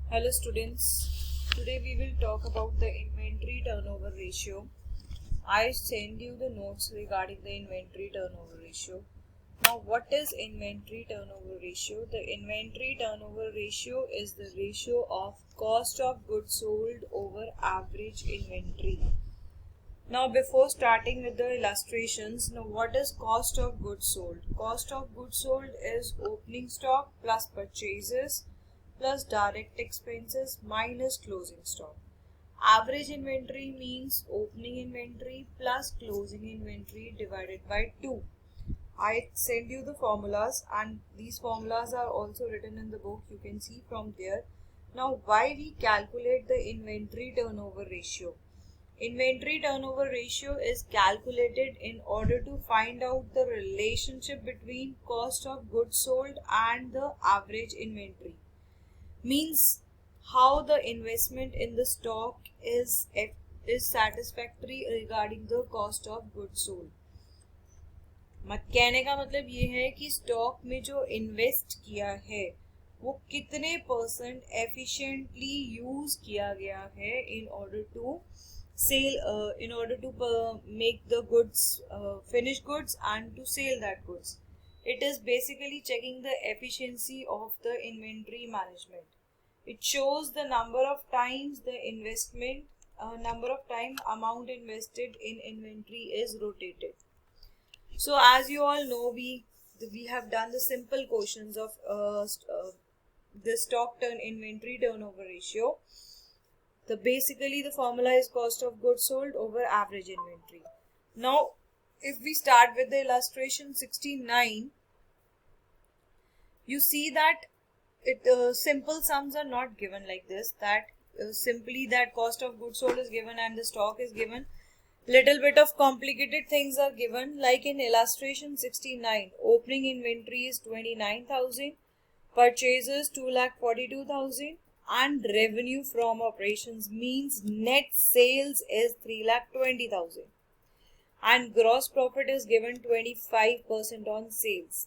Hello students, today we will talk about the inventory turnover ratio. I send you the notes regarding the inventory turnover ratio. Now what is inventory turnover ratio? The inventory turnover ratio is the ratio of cost of goods sold over average inventory. Now before starting with the illustrations, now what is cost of goods sold? Cost of goods sold is opening stock plus purchases plus direct expenses minus closing stock. Average inventory means opening inventory plus closing inventory divided by 2. I send you the formulas and these formulas are also written in the book. You can see from there. Now why we calculate the inventory turnover ratio? Inventory turnover ratio is calculated in order to find out the relationship between cost of goods sold and the average inventory. Means how the investment in the stock is satisfactory regarding the cost of goods sold. कहने का मतलब ये है कि stock में जो invest किया है वो कितने परसेंट एफिशिएंटली यूज किया गया है in order to make the goods finished goods and to sell that goods. It is basically checking the efficiency of the inventory management. It shows the number of times the number of time amount invested in inventory is rotated. So as you all know, we have done the simple quotients of the stock turn inventory turnover ratio. Basically the formula is cost of goods sold over average inventory. Now if we start with the illustration 69, you see that simple sums are not given like this, that simply that cost of goods sold is given and the stock is given. Little bit of complicated things are given, like in illustration 69, opening inventory is 29,000, purchases 2,42,000 and revenue from operations means net sales is 3,20,000 and gross profit is given 25% on sales.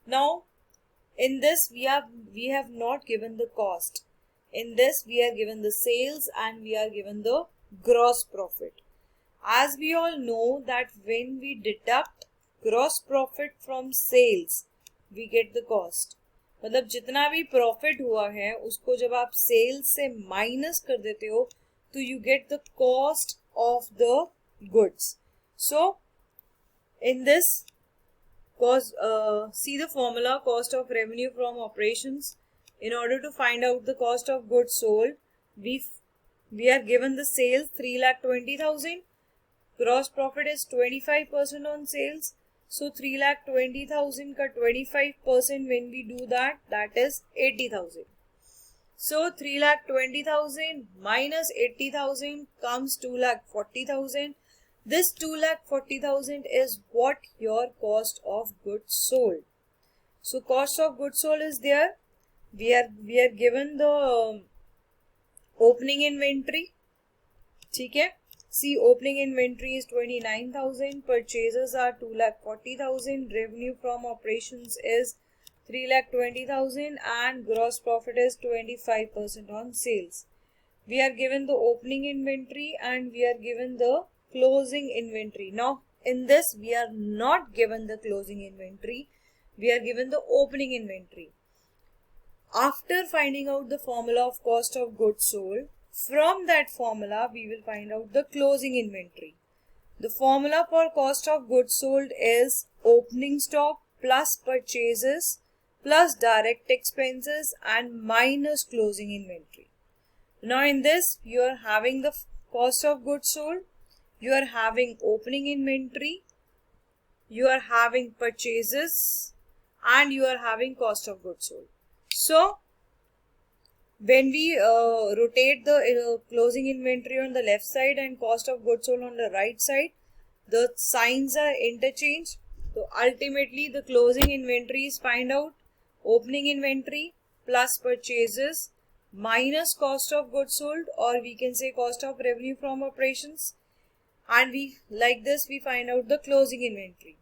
Now in this we have not given the cost. In this we are given the sales and we are given the gross profit. As we all know that when we deduct gross profit from sales, we get the cost. मतलब जितना भी profit हुआ है उसको जब आप sales से minus कर देते हो तो you get the cost of the goods. So in this see the formula cost of revenue from operations. In order to find out the cost of goods sold, we are given the sales 3,20,000. Gross profit is 25% on sales. So 3,20,000 ka 25% when we do that is 80,000. So 3,20,000 minus 80,000 comes 2,40,000. This 2,40,000 is what your cost of goods sold. So cost of goods sold is there. We are given the opening inventory. ठीक है. See, opening inventory is 29,000, purchases are 2,40,000, revenue from operations is 3,20,000 and gross profit is 25% on sales. We are given the opening inventory and we are given the closing inventory. Now in this we are not given the closing inventory, we are given the opening inventory. After finding out the formula of cost of goods sold, from that formula we will find out the closing inventory. The formula for cost of goods sold is opening stock plus purchases plus direct expenses and minus closing inventory. Now in this you are having the cost of goods sold, you are having opening inventory, you are having purchases and you are having cost of goods sold. So when we rotate the closing inventory on the left side and cost of goods sold on the right side, the signs are interchanged. So ultimately the closing inventory is find out opening inventory plus purchases minus cost of goods sold, or we can say cost of revenue from operations, and we like this we find out the closing inventory.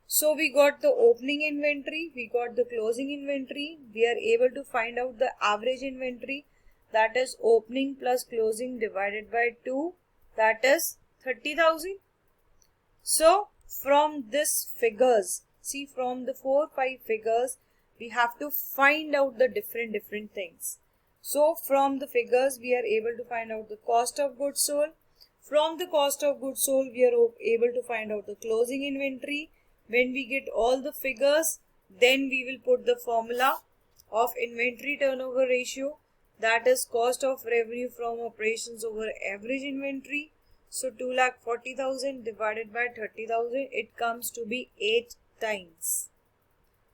So we got the opening inventory, we got the closing inventory, we are able to find out the average inventory. that is opening plus closing divided by 2, that is 30,000. So from this figures, see from the 4-5 figures, we have to find out the different things. So from the figures we are able to find out the cost of goods sold. From the cost of goods sold we are able to find out the closing inventory. When we get all the figures, then we will put the formula of inventory turnover ratio, that is cost of revenue from operations over average inventory. So 2,40,000 divided by 30,000, it comes to be 8 times.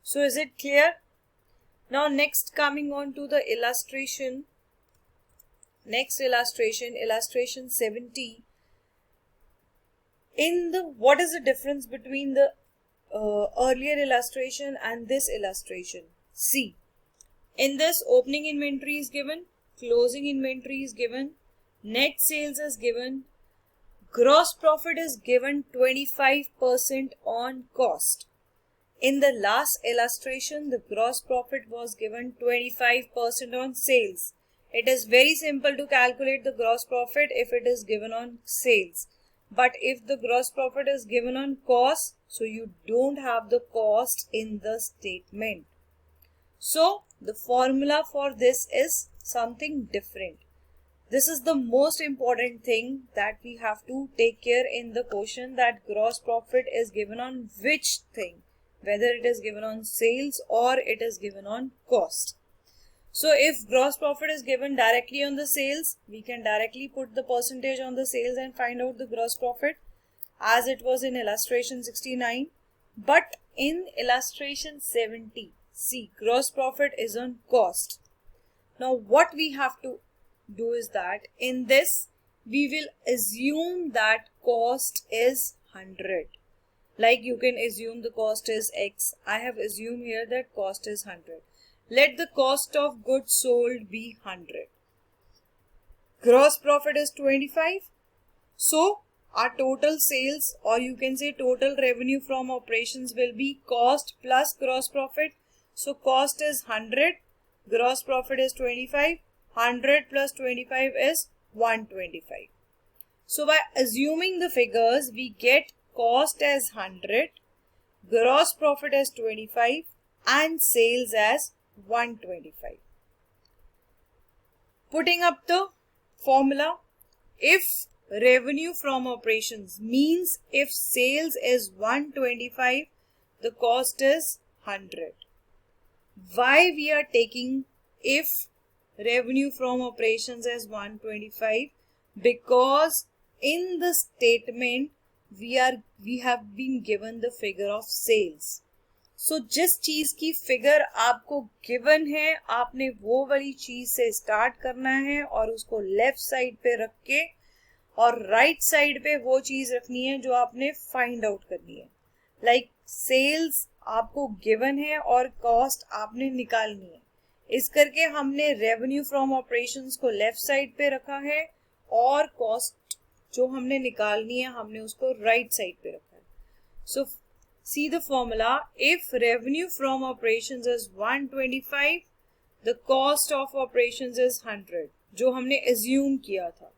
So is it clear? Now next, coming on to the illustration. Next illustration, illustration 70. What is the difference between the earlier illustration and this illustration? See, in this opening inventory is given, closing inventory is given, net sales is given, gross profit is given 25% on cost. In the last illustration, the gross profit was given 25% on sales. It is very simple to calculate the gross profit if it is given on sales. But if the gross profit is given on cost, so you don't have the cost in the statement. So the formula for this is something different. This is the most important thing that we have to take care in the question, that gross profit is given on which thing, whether it is given on sales or it is given on cost. So if gross profit is given directly on the sales, we can directly put the percentage on the sales and find out the gross profit as it was in illustration 69. But in illustration 70, see, gross profit is on cost. Now what we have to do is that in this we will assume that cost is 100. Like you can assume the cost is X. I have assumed here that cost is 100. Let the cost of goods sold be 100. Gross profit is 25. So our total sales, or you can say total revenue from operations, will be cost plus gross profit. So cost is 100, gross profit is 25. 100 plus 25 is 125. So by assuming the figures, we get cost as 100, gross profit as 25 and sales as 125. Putting up the formula, if revenue from operations means if sales is 125, the cost is 100. Why we are taking if revenue from operations as 125? Because in the statement we have been given the figure of sales. So जिस चीज की figure आपको given है, आपने वो वाली चीज से स्टार्ट करना है और उसको लेफ्ट साइड पे रख के और राइट साइड पे वो चीज रखनी है जो आपने फाइंड आउट करनी है. लाइक सेल्स आपको गिवन है और कॉस्ट आपने निकालनी है. इस करके हमने रेवेन्यू फ्रॉम ऑपरेशंस को लेफ्ट साइड पे रखा है और कॉस्ट जो हमने निकालनी है हमने उसको राइट साइड पे रखा है. सो see the formula, if revenue from operations is 125, the cost of operations is 100, जो हमने assume किया था.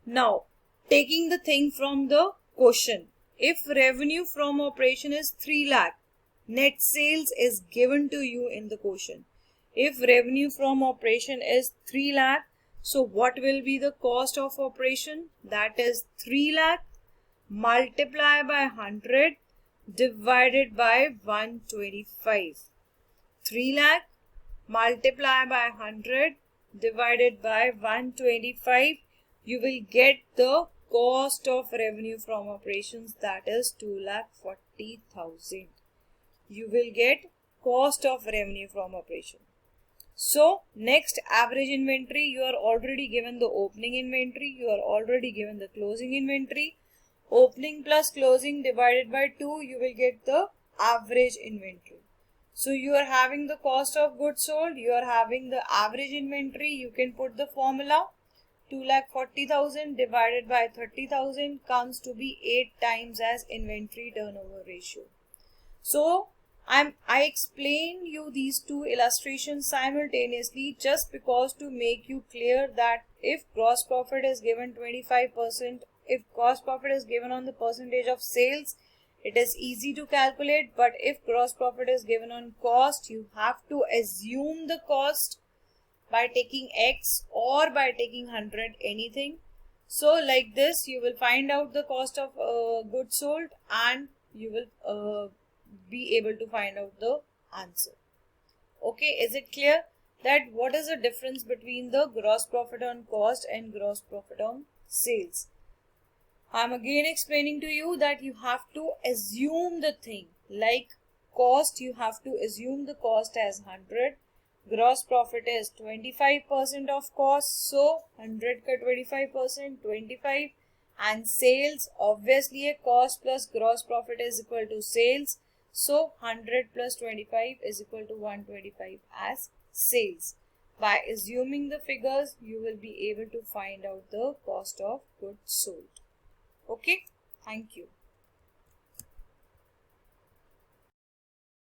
Now taking the thing from the question, if revenue from operation is 3 lakh, net sales is given to you in the question. If revenue from operation is 3 lakh, so what will be the cost of operation? That is 3 lakh multiply by 100 divided by 125. 3 lakh multiply by 100 divided by 125, you will get the cost of revenue from operations, that is 2,40,000. You will get cost of revenue from operation. So next, average inventory, you are already given the opening inventory, you are already given the closing inventory. Opening plus closing divided by 2, you will get the average inventory. So you are having the cost of goods sold, you are having the average inventory. You can put the formula, 2,40,000 divided by 30,000 comes to be 8 times as inventory turnover ratio. So I explained you these two illustrations simultaneously just because to make you clear that if gross profit is given 25%, if gross profit is given on the percentage of sales, it is easy to calculate. But if gross profit is given on cost, you have to assume the cost by taking X or by taking 100, anything. So like this, you will find out the cost of goods sold, and you will be able to find out the answer. Okay, is it clear that what is the difference between the gross profit on cost and gross profit on sales? I'm again explaining to you that you have to assume the thing. Like cost, you have to assume the cost as 100. Gross profit is 25% of cost, so 100 ka 25%, 25. And sales, obviously a cost plus gross profit is equal to sales, so 100 plus 25 is equal to 125 as sales. By assuming the figures, you will be able to find out the cost of goods sold. Okay, thank you.